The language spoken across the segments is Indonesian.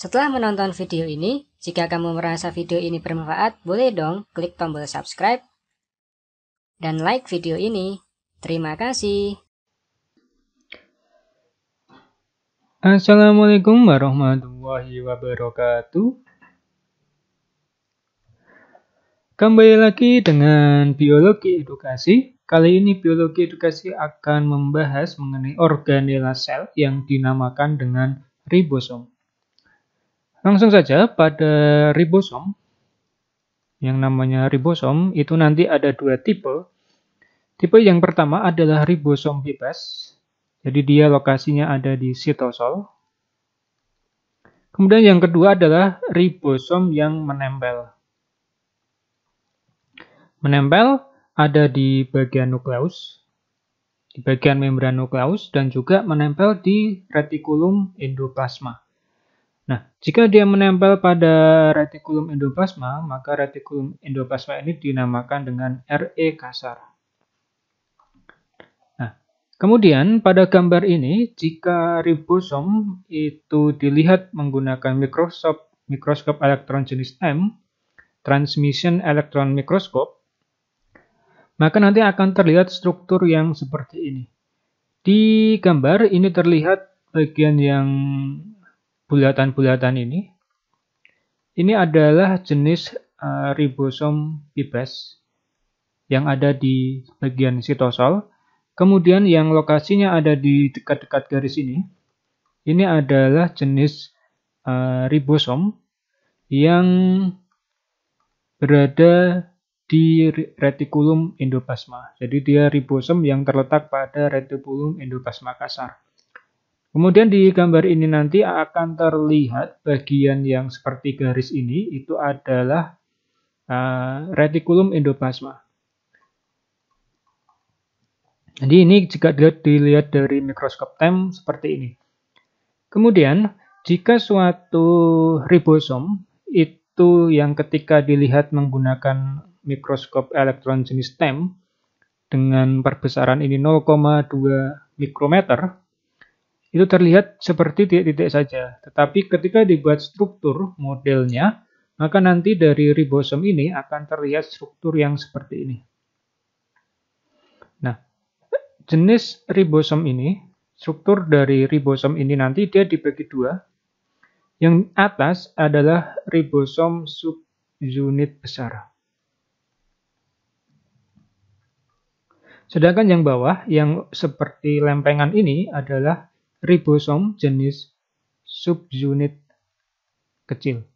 Setelah menonton video ini, jika kamu merasa video ini bermanfaat, boleh dong klik tombol subscribe dan like video ini. Terima kasih. Assalamualaikum warahmatullahi wabarakatuh. Kembali lagi dengan biologi edukasi. Kali ini biologi edukasi akan membahas mengenai organela sel yang dinamakan dengan ribosom. Langsung saja pada ribosom, yang namanya ribosom itu nanti ada dua tipe. Tipe yang pertama adalah ribosom bebas. Jadi dia lokasinya ada di sitosol. Kemudian yang kedua adalah ribosom yang menempel. Menempel ada di bagian nukleus, di bagian membran nukleus, dan juga menempel di retikulum endoplasma. Nah, jika dia menempel pada retikulum endoplasma, maka retikulum endoplasma ini dinamakan dengan RE kasar. Nah, kemudian pada gambar ini, jika ribosom itu dilihat menggunakan mikroskop elektron jenis M, transmission electron microscope, maka nanti akan terlihat struktur yang seperti ini. Di gambar ini terlihat bagian yang bulatan-bulatan ini. Ini adalah jenis ribosom bebas yang ada di bagian sitosol. Kemudian yang lokasinya ada di dekat-dekat garis ini adalah jenis ribosom yang berada di retikulum endoplasma. Jadi dia ribosom yang terletak pada retikulum endoplasma kasar. Kemudian di gambar ini nanti akan terlihat bagian yang seperti garis ini itu adalah retikulum endoplasma. Jadi ini jika dilihat dari mikroskop TEM seperti ini. Kemudian jika suatu ribosom itu yang ketika dilihat menggunakan mikroskop elektron jenis TEM dengan perbesaran ini 0,2 mikrometer, itu terlihat seperti titik-titik saja. Tetapi ketika dibuat struktur modelnya, maka nanti dari ribosom ini akan terlihat struktur yang seperti ini. Nah, jenis ribosom ini, struktur dari ribosom ini nanti dia dibagi dua. Yang atas adalah ribosom subunit besar. Sedangkan yang bawah, yang seperti lempengan ini adalah ribosom jenis subunit kecil.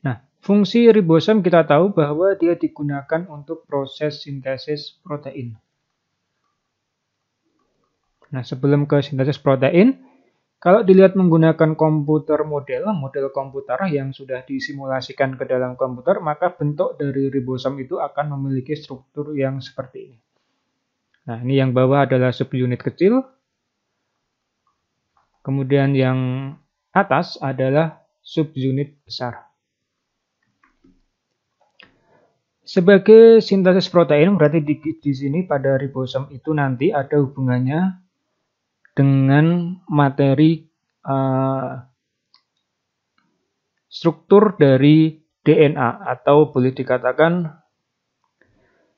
Nah, fungsi ribosom kita tahu bahwa dia digunakan untuk proses sintesis protein. Nah, sebelum ke sintesis protein, kalau dilihat menggunakan komputer model komputer yang sudah disimulasikan ke dalam komputer, maka bentuk dari ribosom itu akan memiliki struktur yang seperti ini. Nah, ini yang bawah adalah subunit kecil. Kemudian yang atas adalah subunit besar. Sebagai sintesis protein, berarti di sini pada ribosom itu nanti ada hubungannya dengan materi struktur dari DNA atau boleh dikatakan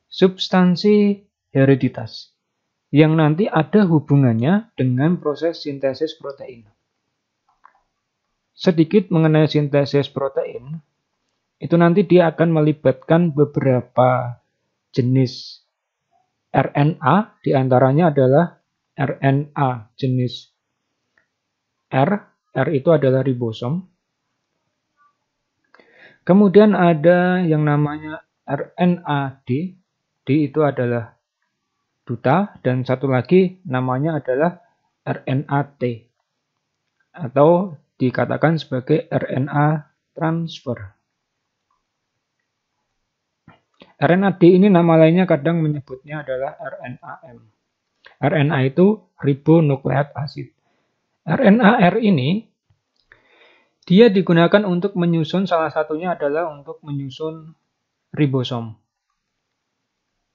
substansi hereditas yang nanti ada hubungannya dengan proses sintesis protein. Sedikit mengenai sintesis protein, itu nanti dia akan melibatkan beberapa jenis RNA, diantaranya adalah RNA jenis R itu adalah ribosom. Kemudian ada yang namanya RNA-D, D itu adalah duta, dan satu lagi namanya adalah RNA-T, atau dikatakan sebagai RNA transfer. RNA-D ini nama lainnya kadang menyebutnya adalah RNA-M. RNA itu ribonucleic acid. RNA-R ini dia digunakan untuk menyusun, salah satunya adalah untuk menyusun ribosom.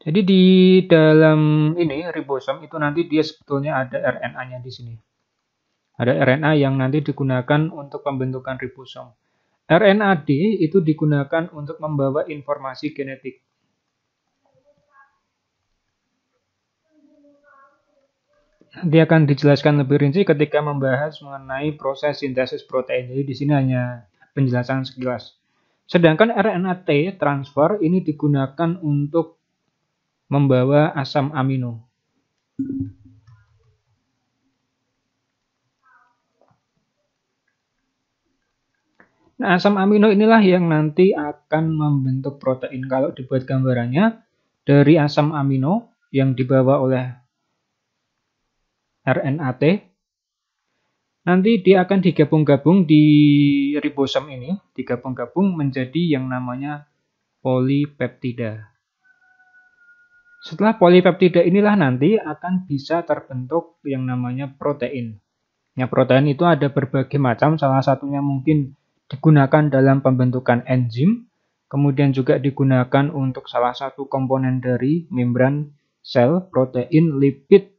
Jadi di dalam ini ribosom itu nanti dia sebetulnya ada RNA-nya di sini. Ada RNA yang nanti digunakan untuk pembentukan ribosom. RNA-D itu digunakan untuk membawa informasi genetik. Nanti akan dijelaskan lebih rinci ketika membahas mengenai proses sintesis protein. Jadi di sini hanya penjelasan sekilas. Sedangkan RNA-T transfer ini digunakan untuk membawa asam amino. Nah, asam amino inilah yang nanti akan membentuk protein. Kalau dibuat gambarannya, dari asam amino yang dibawa oleh RNA-T, nanti dia akan digabung-gabung di ribosom ini, digabung-gabung menjadi yang namanya polipeptida. Setelah polipeptida inilah nanti akan bisa terbentuk yang namanya protein. Ya, protein itu ada berbagai macam, salah satunya mungkin digunakan dalam pembentukan enzim, kemudian juga digunakan untuk salah satu komponen dari membran sel, protein, lipid.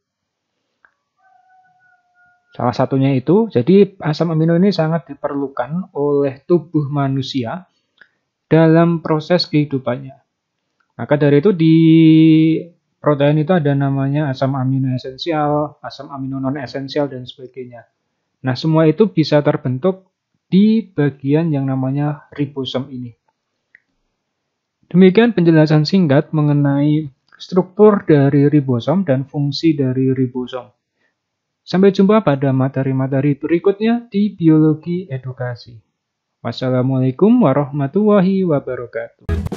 Salah satunya itu, jadi asam amino ini sangat diperlukan oleh tubuh manusia dalam proses kehidupannya. Maka dari itu di protein itu ada namanya asam amino esensial, asam amino non esensial, dan sebagainya. Nah, semua itu bisa terbentuk di bagian yang namanya ribosom ini. Demikian penjelasan singkat mengenai struktur dari ribosom dan fungsi dari ribosom. Sampai jumpa pada materi-materi berikutnya di Biologi Edukasi. Wassalamualaikum warahmatullahi wabarakatuh.